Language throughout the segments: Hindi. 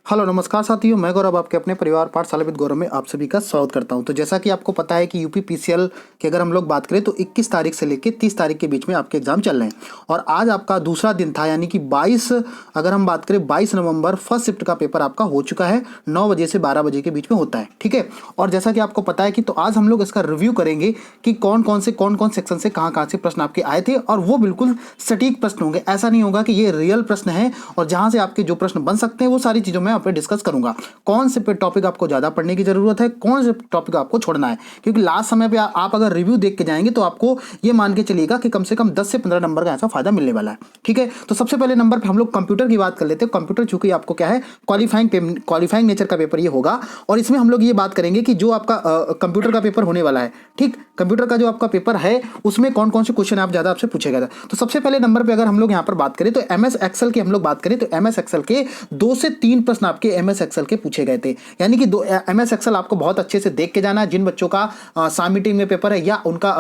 हेलो नमस्कार साथियों, मैं गौरव आपके अपने परिवार पाठशाला विद गौरव में आप सभी का स्वागत करता हूं। तो जैसा कि आपको पता है कि यूपी पीसीएल की अगर हम लोग बात करें तो 21 तारीख से लेकर 30 तारीख के बीच में आपके एग्जाम चल रहे हैं और आज आपका दूसरा दिन था, यानी कि 22 अगर हम बात करें 22 नवंबर फर्स्ट शिफ्ट का पेपर आपका हो चुका है। 9 बजे से 12 बजे के बीच में होता है, ठीक है। और जैसा कि आपको पता है कि तो आज हम लोग इसका रिव्यू करेंगे कि कौन कौन सेक्शन से कहाँ से प्रश्न आपके आए थे और वो बिल्कुल सटीक प्रश्न होंगे। ऐसा नहीं होगा कि ये रियल प्रश्न है और जहाँ से आपके जो प्रश्न बन सकते हैं वो सारी चीज़ों में आप डिस्कस करूंगा। कौन से टॉपिक आपको ज़्यादा पढ़ने की ज़रूरत है, कौन से टॉपिक आपको छोड़ना है, क्योंकि लास्ट समय पे आप अगर रिव्यू देख के जाएंगे तो आपको ये मान के चलिएगा कि कम से कम 10 से 15 नंबर का ऐसा फायदा मिलने वाला है, ठीक है। तो सबसे पहले नंबर पे हम लोग कंप्यूटर की बात कर लेते हैं। कंप्यूटर चूंकि आपको क्या है, क्वालिफाइंग नेचर का पेपर ये होगा और इसमें हम लोग ये बात करेंगे कि जो आपका कंप्यूटर का पेपर होने वाला है, ठीक, कंप्यूटर का जो आपका पेपर है उसमें कौन कौन से क्वेश्चन आप ज़्यादा आपसे पूछे गए। तो सबसे पहले नंबर पे अगर हम लोग यहाँ पर बात करें तो MS एक्सेल की हम लोग बात करें तो MS एक्सेल के 2 से 3 प्रश्न आपके MS एक्सेल के पूछे गए थे। यानी कि MS एक्सेल आपको बहुत अच्छे से देख के जाना है। जिन बच्चों का शाम मीटिंग में पेपर है या उनका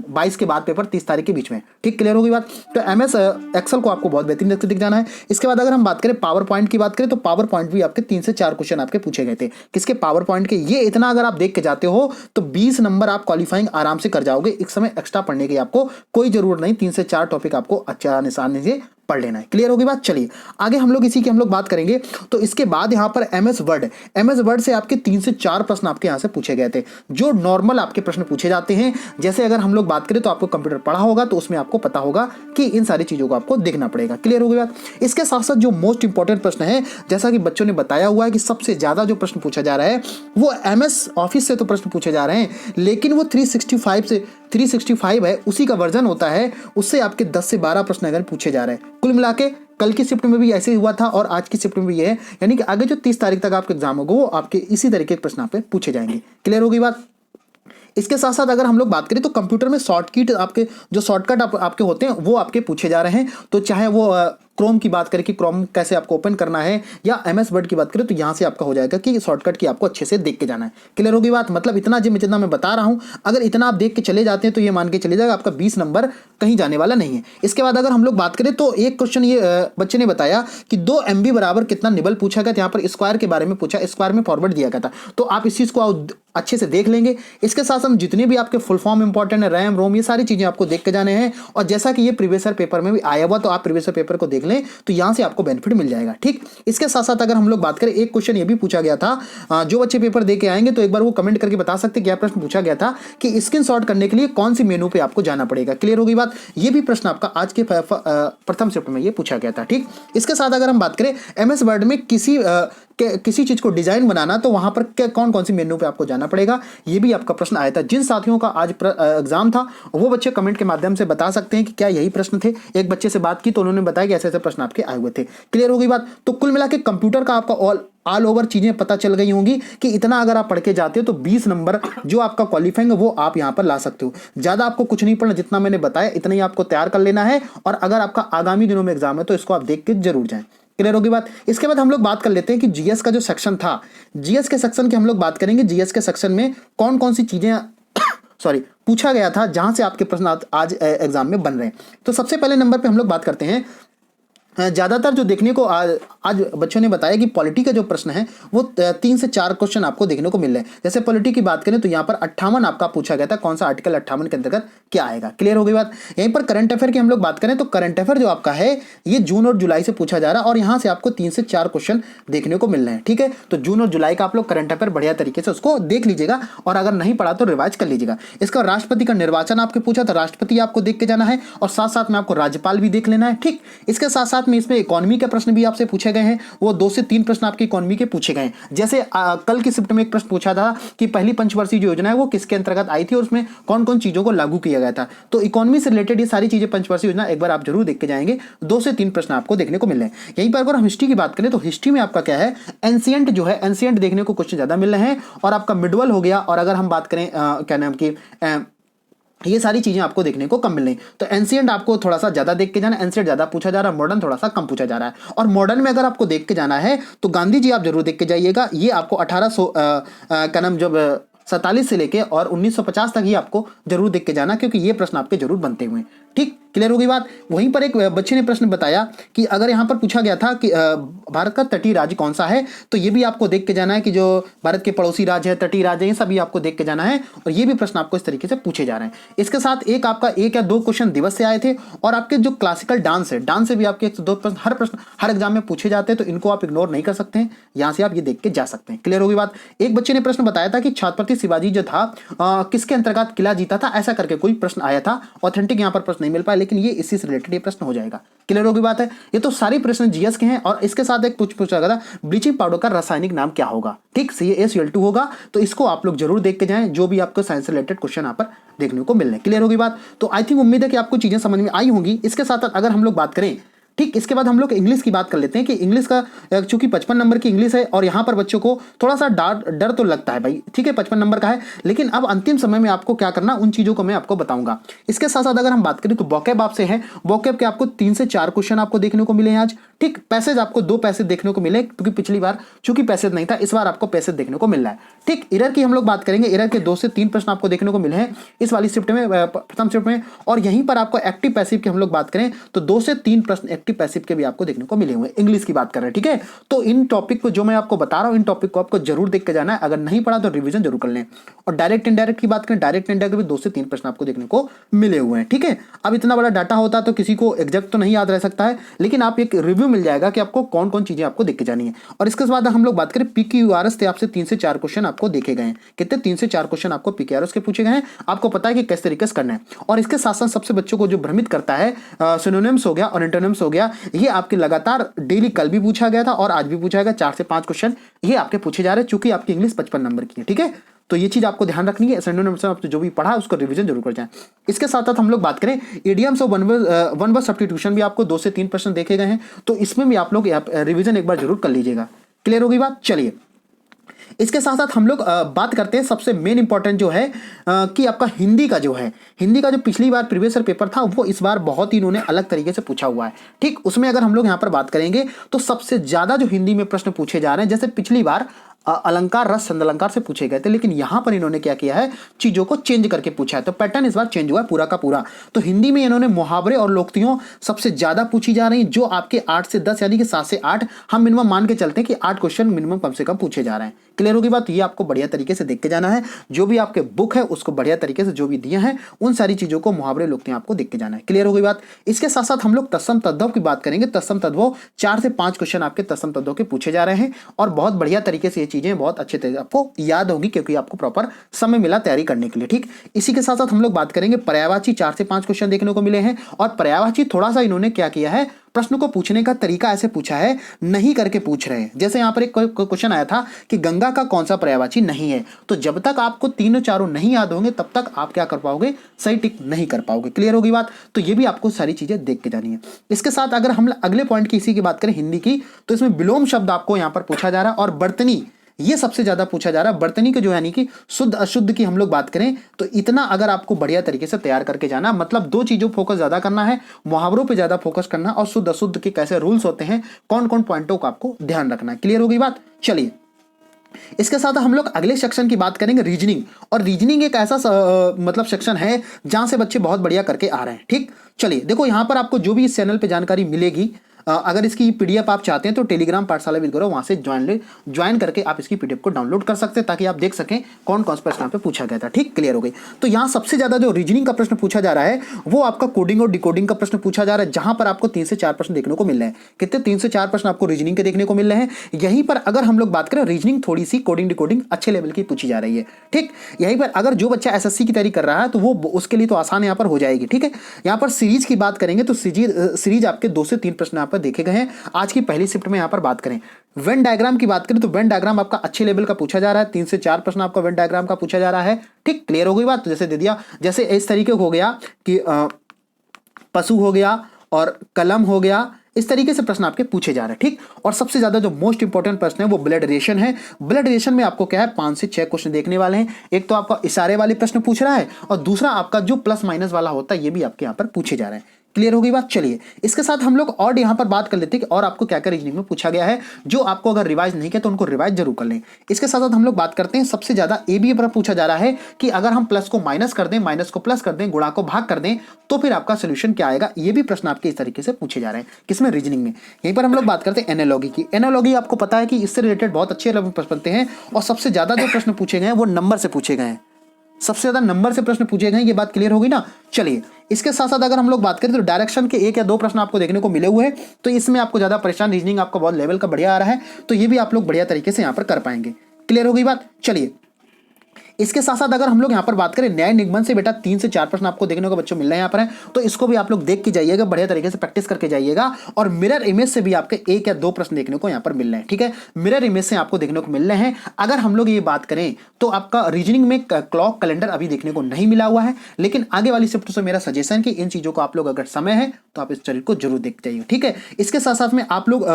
22 के बाद पेपर 30 तारीख के बीच में, ठीक, क्लियर होगी बात। तो MS एक्सेल को आपको बहुत बेहतरीन दिख जाना है। इसके बाद अगर हम बात करें पावर पॉइंट की बात करें तो पावर पॉइंट भी आपके 3 से 4 क्वेश्चन आपके पूछे गए थे। किसके? पावर पॉइंट के। ये इतना अगर आप देख के जाते हो तो 20 नंबर आप क्वालिफाइंग आराम से कर जाओगे। इस समय एक्स्ट्रा पढ़ने की आपको कोई जरूरत नहीं। 3 से 4 टॉपिक आपको अच्छा निशान से पढ़ लेना है। क्लियर होगी बात। चलिए आगे हम लोग इसी की हम लोग बात करेंगे। तो इसके बाद यहाँ पर MS वर्ड से आपके 3 से 4 प्रश्न आपके यहाँ से पूछे गए थे, जो नॉर्मल आपके प्रश्न पूछे जाते हैं। जैसे अगर हम लोग बात करें तो आपको कंप्यूटर पढ़ा होगा तो उसमें आपको पता होगा कि इन सारी चीजों को आपको देखना पड़ेगा। क्लियर होगी बात। इसके साथ साथ जो मोस्ट इंपॉर्टेंट प्रश्न है, जैसा कि बच्चों ने बताया हुआ है कि सबसे ज्यादा जो प्रश्न पूछा जा रहा है वो MS ऑफिस से तो प्रश्न पूछे जा रहे हैं, लेकिन वो 365 है, उसी का वर्जन होता है, उससे आपके 10 से 12 प्रश्न अगर पूछे जा रहे हैं। कुल मिला के कल की शिफ्ट में भी ऐसे ही हुआ था और आज की शिफ्ट में भी ये है, यानी कि आगे जो 30 तारीख तक आपका एग्जाम होगा वो आपके इसी तरीके के प्रश्न आप पे पूछे जाएंगे। क्लियर होगी बात। इसके साथ साथ अगर हम लोग बात करें तो कंप्यूटर में शॉर्टकट आपके जो शॉर्टकट आपके होते हैं वो आपके पूछे जा रहे हैं। तो चाहे वो क्रोम की बात करें कि क्रोम कैसे आपको ओपन करना है, या MS वर्ड की बात करें तो यहाँ से आपका हो जाएगा कि शॉर्टकट की आपको अच्छे से देख के जाना है। क्लियर होगी बात। मतलब इतना जितना मैं बता रहा हूँ, अगर इतना आप देख के चले जाते हैं तो ये मान के चले जाएगा आपका 20 नंबर कहीं जाने वाला नहीं है। इसके बाद अगर हम लोग बात करें तो एक क्वेश्चन ये बच्चे ने बताया कि 2 MB बराबर कितना निबल पूछा गया। यहाँ पर स्क्वायर के बारे में पूछा, स्क्वायर में फॉरवर्ड दिया गया था, तो आप इस चीज को अच्छे से देख लेंगे। इसके साथ हम जितने भी आपके फुल फॉर्म इंपॉर्टेंट है, रैम रोम, ये सारी चीजें आपको देख के जाने हैं। और जैसा कि ये प्रीवियस ईयर पेपर में भी आया हुआ, तो आप प्रीवियस ईयर पेपर को देख लें तो यहां से आपको बेनिफिट मिल जाएगा, ठीक। इसके साथ साथ अगर हम लोग बात करें, एक क्वेश्चन ये भी पूछा गया था, जो बच्चे पेपर दे के आएंगे तो एक बार वो कमेंट करके बता सकते क्या प्रश्न पूछा गया था कि स्क्रीनशॉट करने के लिए कौन सी मेनू पे आपको जाना पड़ेगा। क्लियर होगी बात। ये भी प्रश्न आपका आज के प्रथम शिफ्ट में ये पूछा गया था, ठीक। इसके साथ अगर हम बात करें MS वर्ड में किसी चीज को डिजाइन बनाना, तो वहां पर कौन कौन सी मेनू पे आपको जाना पड़ेगा, ये भी आपका प्रश्न आया था। जिन साथियों का आज एग्जाम था वो बच्चे कमेंट के माध्यम से बता सकते हैं कि क्या यही प्रश्न थे। एक बच्चे से बात की तो उन्होंने बताया कि ऐसे ऐसे प्रश्न आपके आए हुए थे। क्लियर हो गई बात। तो कुल मिला के कंप्यूटर का आपका ऑल ओवर चीजें पता चल गई होंगी कि इतना अगर आप पढ़ के जाते हो तो 20 नंबर जो आपका क्वालिफाइंग है वो आप यहां पर ला सकते हो। ज्यादा आपको कुछ नहीं पढ़ना, जितना मैंने बताया इतना ही आपको तैयार कर लेना है। और अगर आपका आगामी दिनों में एग्जाम है तो इसको आप देख के जरूर जाएं। क्लियर होगी बात। इसके बाद हम लोग बात कर लेते हैं कि GS का जो सेक्शन था, GS के सेक्शन की हम लोग बात करेंगे। GS के सेक्शन में कौन कौन सी चीजें पूछा गया था जहां से आपके प्रश्न आज एग्जाम में बन रहे हैं। तो सबसे पहले नंबर पे हम लोग बात करते हैं, ज़्यादातर जो देखने को आज बच्चों ने बताया कि पॉलिटी का जो प्रश्न है वो 3 से 4 क्वेश्चन आपको देखने को मिल रहे हैं। जैसे पॉलिटी की बात करें तो यहाँ पर 58 आपका पूछा गया था, कौन सा आर्टिकल 58 के अंतर्गत क्या आएगा। क्लियर हो गई बात। यहीं पर करंट अफेयर की हम लोग बात करें तो करंट अफेयर जो आपका है ये जून और जुलाई से पूछा जा रहा है और यहाँ से आपको 3 से 4 क्वेश्चन देखने को मिल रहे हैं, ठीक है। तो जून और जुलाई का आप लोग करंट अफेयर बढ़िया तरीके से उसको देख लीजिएगा और अगर नहीं पढ़ा तो रिवाइज कर लीजिएगा। इसका राष्ट्रपति का निर्वाचन आपके पूछा था, राष्ट्रपति आपको देख के जाना है और साथ साथ में आपको राज्यपाल भी देख लेना है, ठीक। इसके साथ साथ में इसमें इकोनॉमी के प्रश्न भी आपसे पूछे गए हैं, वो 2 से 3 प्रश्न आपकी इकोनॉमी के पूछे गए हैं। जैसे कल की शिफ्ट में एक प्रश्न पूछा था कि पहली पंचवर्षीय जो योजना है वो किसके अंतर्गत आई थी और उसमें कौन कौन चीजों को लागू किया गया था। तो इकोनॉमी से रिलेटेड ये सारी चीजें पंचवर्षीय योजना एक बार आप जरूर देख के जाएंगे। 2 से 3 प्रश्न आपको देखने को मिल रहे हैं। यहीं पर अगर हम हिस्ट्री की बात करें तो हिस्ट्री में आपका क्या है, एंशिएंट जो है, एंशिएंट देखने को क्वेश्चन ज्यादा मिल रहे हैं और आपका मिडवल हो गया। और अगर हम बात करें क्या नाम की ये सारी चीजें आपको देखने को कम मिल रही। तो एंशिएंट आपको थोड़ा सा ज्यादा देख के जाना, एंशिएंट ज्यादा पूछा जा रहा है, मॉडर्न थोड़ा सा कम पूछा जा रहा है। और मॉडर्न में अगर आपको देख के जाना है तो गांधी जी आप जरूर देख के जाइएगा। ये आपको 1800 का नाम जब 47 से लेके और 1950 तक ही आपको जरूर देख के जाना, क्योंकि ये प्रश्न आपके जरूर बनते हुए हैं। ठीक, क्लियर हो गई बात। वहीं पर एक बच्चे ने प्रश्न बताया कि अगर यहाँ पर पूछा गया था कि भारत का तटीय राज्य कौन सा है, तो ये भी आपको देख के जाना है कि जो भारत के पड़ोसी राज्य है, तटीय राज्य, ये सभी आपको देख के जाना है और ये भी प्रश्न आपको इस तरीके से पूछे जा रहे हैं। इसके साथ एक आपका 1 या 2 क्वेश्चन दिवस से आए थे और आपके जो क्लासिकल डांस है, डांस से भी आपके 1 से 2 प्रश्न हर एग्जाम में पूछे जाते हैं, तो इनको आप इग्नोर नहीं कर सकते हैं, यहाँ से आप ये देख के जा सकते हैं। क्लियर होगी बात। एक बच्चे ने प्रश्न बताया था कि छत्रपति शिवाजी जो था किसके अंतर्गत किला जीता था, ऐसा करके कोई प्रश्न आया था। ऑथेंटिक यहाँ पर प्रश्न नहीं मिल पाया, लेकिन ये इसी से रिलेटेड ये प्रश्न हो जाएगा। क्लियर होगी बात है। ये तो सारे प्रश्न जीएस के हैं और इसके साथ एक पूछा गया था ब्लीचिंग पाउडर का रासायनिक नाम क्या होगा। ठीक, CaSiO2 होगा, तो इसको आप लोग जरूर देख के जाएं, जो भी आपको साइंस रिलेटेड क्वेश्चन यहाँ पर देखने को मिल रहे हैं। क्लियर होगी बात। तो आई थिंक उम्मीद है कि आपको चीजें समझ में आई होंगी। इसके साथ अगर हम लोग बात करें, ठीक, इसके बाद हम लोग इंग्लिश की बात कर लेते हैं कि इंग्लिश का चूंकि 55 नंबर की इंग्लिश है और यहाँ पर बच्चों को थोड़ा सा डर तो लगता है भाई, ठीक है, 55 नंबर का है, लेकिन अब अंतिम समय में आपको क्या करना, उन चीज़ों को मैं आपको बताऊंगा। इसके साथ साथ अगर हम बात करें तो वोकैब आपसे है, वोकैब के आपको 3 से 4 क्वेश्चन आपको देखने को मिले हैं आज। ठीक, पैसेज आपको 2 पैसेज देखने को मिले, क्योंकि पिछली बार चूंकि पैसेज नहीं था, इस बार आपको पैसेज देखने को मिल रहा है। ठीक, एरर की हम लोग बात करेंगे, एरर के 2 से 3 प्रश्न आपको देखने को मिले हैं इस वाली शिफ्ट में, प्रथम शिफ्ट में। और यहीं पर आपको एक्टिव पैसिव की हम लोग बात करें तो 2 से 3 प्रश्न एक्टिव पैसिव के भी आपको देखने को मिले हुए। इंग्लिश की बात कर रहे हैं, ठीक है। तो इन टॉपिक को जो मैं आपको बता रहा हूं, इन टॉपिक को आपको जरूर देख के जाना है, अगर नहीं पढ़ा तो रिवीजन जरूर कर लें। और डायरेक्ट इनडायरेक्ट की बात करें, डायरेक्ट इनडायरेक्ट भी 2 से 3 प्रश्न आपको देखने को मिले हुए हैं, ठीक है। अब इतना बड़ा डाटा होता तो किसी को एग्जैक्ट तो नहीं याद रह सकता है, लेकिन आप एक रिव्यू मिल जाएगा कि आपको कौन कौन चीजें आपको देख के जानी है। और इसके बाद हम लोग बात करें PQRS से आपसे 3 से 4 क्वेश्चन आपको देखे गए हैं। कितने? 3 से 4 क्वेश्चन आपको PQRS के पूछे गए हैं। आपको पता है कि किस तरीके से करना है। और इसके साथ साथ सबसे बच्चों को जो भ्रमित करता है, सिनोनिम्स हो गया और एंटोनिम्स हो गया, ये आपके लगातार डेली कल भी पूछा गया था और आज भी पूछा गया। 4 से 5 क्वेश्चन ये आपके पूछे जा रहे हैं, चूंकि आपकी इंग्लिश 55 नंबर की है, ठीक है। तो ये चीज आपको ध्यान रखनी है। सिनोनिम्स आपने जो भी पढ़ा उसको रिवीजन जरूर कर जाएं। इसके साथ साथ हम लोग बात करें इडियम्स और वन वर्ड सब्स्टिट्यूशन भी आपको 2 से 3 प्रश्न देखे गए हैं, तो इसमें भी आप लोग रिवीजन एक बार जरूर कर लीजिएगा। क्लियर होगी बात। चलिए, इसके साथ साथ हम लोग बात करते हैं सबसे मेन इंपॉर्टेंट जो है कि आपका हिंदी का जो है, हिंदी का जो पिछली बार प्रीवियस ईयर पेपर था वो इस बार बहुत ही इन्होंने अलग तरीके से पूछा हुआ है। ठीक, उसमें अगर हम लोग यहाँ पर बात करेंगे तो सबसे ज्यादा जो हिंदी में प्रश्न पूछे जा रहे हैं, जैसे पिछली बार अलंकार रस छंद अलंकार से पूछे गए थे, लेकिन यहां पर इन्होंने क्या किया है, चीजों को चेंज करके पूछा है। तो पैटर्न इस बार चेंज हुआ है पूरा का पूरा। तो हिंदी में इन्होंने मुहावरे और लोकोक्तियों सबसे ज्यादा पूछी जा रही, जो आपके 8 से 10 यानी कि 7 से 8 हम मिनिमम मान के चलते हैं कि 8 क्वेश्चन मिनिमम कम से कम पूछे जा रहे हैं। क्लियर होगी बात। ये आपको बढ़िया तरीके से देख के जाना है, जो भी आपके बुक है उसको बढ़िया तरीके से जो भी दिए हैं उन सारी चीजों को मुहावरे लोकोक्तियां आपको देख के जाना है। क्लियर होगी बात। इसके साथ साथ हम लोग तत्सम तद्भव की बात करेंगे। तत्सम तद्भव 4 से 5 क्वेश्चन आपके तत्सम तद्भव के पूछे जा रहे हैं और बहुत बढ़िया तरीके से ये चीजें बहुत अच्छे आपको याद होगी, क्योंकि आपको प्रॉपर समय मिला तैयारी करने के लिए। ठीक, इसी के साथ साथ हम लोग बात करेंगे पर्यायवाची। 4 से 5 क्वेश्चन देखने को मिले हैं और पर्यायवाची थोड़ा सा इन्होंने क्या किया है, प्रश्न को पूछने का तरीका ऐसे पूछा है, नहीं करके पूछ रहे हैं। जैसे यहां पर एक क्वेश्चन आया था कि गंगा का कौन सा पर्यायवाची नहीं है, तो जब तक आपको तीनों चारों नहीं याद होंगे तब तक आप क्या कर पाओगे, सही टिक नहीं कर पाओगे। क्लियर होगी बात। तो ये भी आपको सारी चीजें देख के जानी है। इसके साथ अगर हम अगले पॉइंट की इसी की बात करें हिंदी की, तो इसमें विलोम शब्द आपको यहां पर पूछा जा रहा है और बर्तनी ये सबसे ज्यादा पूछा जा रहा है। बर्तनी के जो यानी कि शुद्ध अशुद्ध की हम लोग बात करें तो इतना अगर आपको बढ़िया तरीके से तैयार करके जाना, मतलब 2 चीजों फोकस ज्यादा करना है, मुहावरों पे ज्यादा फोकस करना और शुद्ध अशुद्ध के कैसे रूल्स होते हैं, कौन कौन पॉइंटों का आपको ध्यान रखना है। क्लियर होगी बात। चलिए, इसके साथ हम लोग अगले सेक्शन की बात करेंगे रीजनिंग। और रीजनिंग एक ऐसा मतलब सेक्शन है जहां से बच्चे बहुत बढ़िया करके आ रहे हैं। ठीक, चलिए देखो, यहां पर आपको जो भी इस चैनल पे जानकारी मिलेगी, अगर इसकी पीडीएफ आप चाहते हैं तो टेलीग्राम पाठशाला विद गौरव, वहां से ज्वाइन करके आप इसकी पीडीएफ को डाउनलोड कर सकते हैं, ताकि आप देख सकें कौन कौन से प्रश्न पे पूछा गया था। ठीक, क्लियर हो गई। तो यहाँ सबसे ज्यादा जो रीजनिंग का प्रश्न पूछा जा रहा है वो आपका कोडिंग और डिकोडिंग का प्रश्न पूछा जा रहा है, जहां पर आपको 3 से 4 प्रश्न देखने को मिल रहे हैं। कितने? 3 से 4 प्रश्न आपको रीजनिंग के देखने को मिल रहे हैं। यहीं पर अगर हम लोग बात करें, रीजनिंग थोड़ी सी कोडिंग डिकोडिंग अच्छे लेवल की पूछी जा रही है। ठीक, यहीं पर अगर जो बच्चा एसएससी की तैयारी कर रहा है तो वो उसके लिए तो आसान यहाँ पर हो जाएगी। ठीक है, यहाँ पर सीरीज की बात करेंगे तो सीरीज आपके 2 से 3 प्रश्न यहाँ पर देखे गए हैं। आज की पहली शिफ्ट में यहां पर बात करें वेन डायग्राम की बात करें तो वेन डायग्राम आपका अच्छे लेवल का पूछा जा रहा है। 3 से 4 प्रश्न आपका वेन डायग्राम का पूछा जा रहा है। ठीक, क्लियर हो गई बात। तो जैसे दे दिया, जैसे इस तरीके हो गया कि पशु हो गया और कलम हो गया, इस तरीके से प्रश्न आपके पूछे जा रहे हैं। ठीक, और सबसे ज्यादा जो मोस्ट इंपॉर्टेंट प्रश्न है वो ब्लड रिलेशन है। ब्लड रिलेशन में आपको क्या है, 5 से 6 क्वेश्चन देखने वाले हैं। एक तो आपका इशारे वाले प्रश्न पूछ रहा है और दूसरा आपका जो प्लस माइनस वाला होता है ये भी आपके यहाँ पर पूछे जा रहे हैं। क्लियर हो गई बात। चलिए इसके साथ हम लोग और यहाँ पर बात कर लेते हैं कि और आपको क्या क्या रीजनिंग में पूछा गया है, जो आपको अगर रिवाइज नहीं किया तो उनको रिवाइज जरूर कर लें। इसके साथ साथ हम लोग बात करते हैं, सबसे ज्यादा एबीए पर पूछा जा रहा है कि अगर हम प्लस को माइनस कर दें, माइनस को प्लस कर दें, गुणा को भाग कर दें, तो फिर आपका सोल्यूशन क्या आएगा। ये भी प्रश्न आपके इस तरीके से पूछे जा रहे हैं, किसमें, रीजनिंग में। यहीं पर हम लोग बात करते हैं एनालॉगी की। एनालॉगी आपको पता है कि इससे रिलेटेड बहुत अच्छे प्रश्न बनते हैं, और सबसे ज्यादा जो प्रश्न पूछे गए हैं वो नंबर से पूछे गए हैं, सबसे ज्यादा नंबर से प्रश्न पूछे गए हैं। ये बात क्लियर होगी ना। चलिए इसके साथ साथ अगर हम लोग बात करें तो डायरेक्शन के 1 या 2 प्रश्न आपको देखने को मिले हुए हैं, तो इसमें आपको ज्यादा परेशान, रीजनिंग आपका बहुत लेवल का बढ़िया आ रहा है, तो ये भी आप लोग बढ़िया तरीके से यहां पर कर पाएंगे। क्लियर हो गई बात। चलिए इसके साथ साथ अगर हम लोग यहाँ पर बात करें न्याय निगमन से, बेटा 3 से 4 प्रश्न आपको देखने को बच्चों मिल रहे हैं यहाँ पर है, तो इसको भी आप लोग देख के जाइएगा, बढ़िया तरीके से प्रैक्टिस करके जाइएगा। और मिरर इमेज से भी आपके 1 या 2 प्रश्न देखने को यहाँ पर मिल रहे हैं, ठीक है, मिरर इमेज से आपको देखने को मिल रहे हैं। अगर हम लोग ये बात करें तो आपका रीजनिंग में क्लॉक कैलेंडर अभी देखने को नहीं मिला हुआ है, लेकिन आगे वाली शिफ्ट से मेरा सजेशन कि इन चीजों को आप लोग अगर समय है तो आप इस चीज को जरूर देखते जाइए, ठीक है। इसके साथ साथ में आप लोग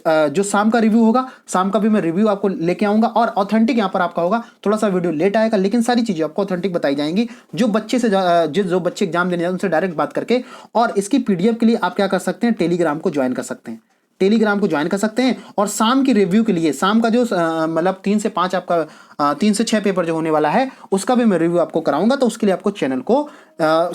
जो शाम का रिव्यू होगा, शाम का भी मैं रिव्यू आपको लेके आऊंगा, और ऑथेंटिक यहाँ पर आपका होगा, थोड़ा सा वीडियो लेट आएगा, लेकिन सारी चीजें आपको ऑथेंटिक बताई जाएंगी, जो बच्चे से जो बच्चे एग्जाम देने जाते हैं उनसे डायरेक्ट बात करके। और इसकी पीडीएफ के लिए आप क्या कर सकते हैं, टेलीग्राम को ज्वाइन कर सकते हैं, टेलीग्राम को ज्वाइन कर सकते हैं। और शाम की रिव्यू के लिए, शाम का जो मतलब 3 से 5 आपका 3 से 6 पेपर जो होने वाला है, उसका भी मैं रिव्यू आपको कराऊंगा, तो उसके लिए आपको चैनल को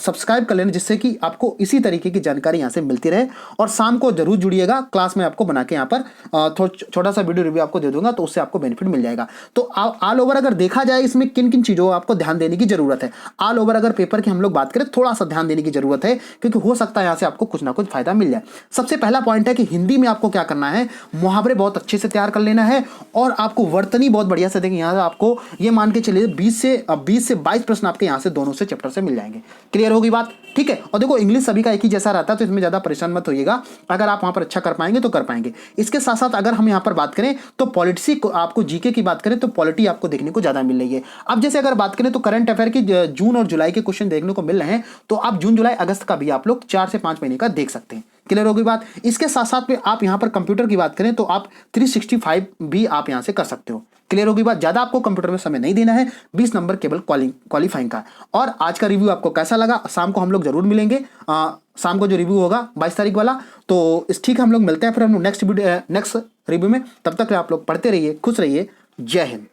सब्सक्राइब कर लेना, जिससे कि आपको इसी तरीके की जानकारी यहाँ से मिलती रहे। और शाम को जरूर जुड़िएगा, क्लास में आपको बना के यहाँ पर छोटा सा वीडियो रिव्यू आपको दे दूंगा, तो उससे आपको बेनिफिट मिल जाएगा। तो ऑल ओवर अगर देखा जाए इसमें किन किन चीज़ों को आपको ध्यान देने की जरूरत है, ऑल ओवर अगर पेपर की हम लोग बात करें, थोड़ा सा ध्यान देने की जरूरत है, क्योंकि हो सकता है यहाँ से आपको कुछ ना कुछ फायदा मिल जाए। सबसे पहला पॉइंट है कि हिंदी में आपको क्या करना है, मुहावरे बहुत अच्छे से तैयार कर लेना है, और आपको वर्तनी बहुत बढ़िया से देंगे। यहाँ से आपको ये मान के चलिए 20 से 22 प्रश्न आपके यहाँ से दोनों से चैप्टर से मिल जाएंगे। क्लियर होगी बात, ठीक है। और देखो इंग्लिश सभी का एक ही जैसा रहता है, तो इसमें ज्यादा परेशान मत होइएगा, अगर आप वहां पर अच्छा कर पाएंगे तो कर पाएंगे। इसके साथ साथ अगर हम यहाँ पर बात करें तो पॉलिटिक्स को, आपको जीके की बात करें तो पॉलिटी आपको देखने को ज्यादा मिल रही है। अब जैसे अगर बात करें तो करंट अफेयर की जून और जुलाई के क्वेश्चन देखने को मिल रहे हैं, तो आप जून जुलाई अगस्त का भी आप लोग 4 से 5 महीने का देख सकते हैं। क्लियर होगी बात। इसके साथ साथ में आप यहाँ पर कंप्यूटर की बात करें तो आप 365 भी आप यहाँ से कर सकते हो। क्लियर होगी बात। ज्यादा आपको कंप्यूटर में समय नहीं देना है, 20 नंबर केवल क्वालिफाइंग का। और आज का रिव्यू आपको कैसा लगा, शाम को हम लोग जरूर मिलेंगे, शाम को जो रिव्यू होगा 22 तारीख वाला, तो इस ठीक है, हम लोग मिलते हैं फिर हम लोग नेक्स्ट रिव्यू में। तब तक आप लोग पढ़ते रहिए, खुश रहिए, जय हिंद।